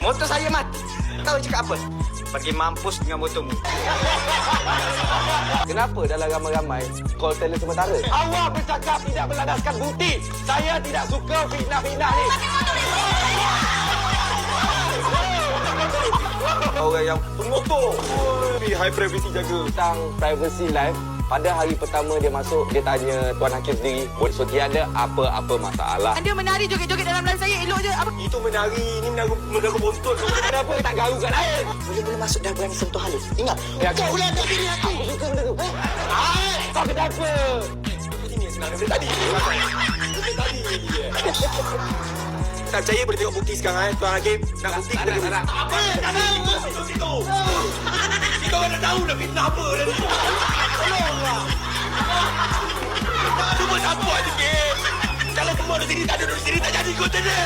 Motor saya mati. Tahu cakap apa? Pergi mampus dengan motormu. Kenapa dalam ramai-ramai call talent sementara? Awak bercakap tidak berlandaskan bukti. Saya tidak suka fitnah-fitnah ni. Orang yang Pengotor. High privacy jaga. tentang privacy life, pada hari pertama dia masuk, dia tanya Tuan Hakim sendiri, so tiada apa-apa masalah. Anda menari joget-joget dalam live saya, elok je. Apa? Itu menari, ni menara bontot. Kenapa tak garu kat lain? Boleh-boleh masuk dah berani sentuh halus. Ingat, Ya, kau ulang diri aku. Aku suka benda tu. Kau kenapa? Ini yang senang daripada tadi. Daripada tadi. Tak percaya boleh tengok bukti sekarang Tuan Hakim. Nak bukti Tak nak. Tak tahu. Situ. Kita orang dah tahu dah fitnah apa dah ni. Tolonglah. Cuba support sikit. Kalau semua di sini tak ada di sini tak jadi konten dia.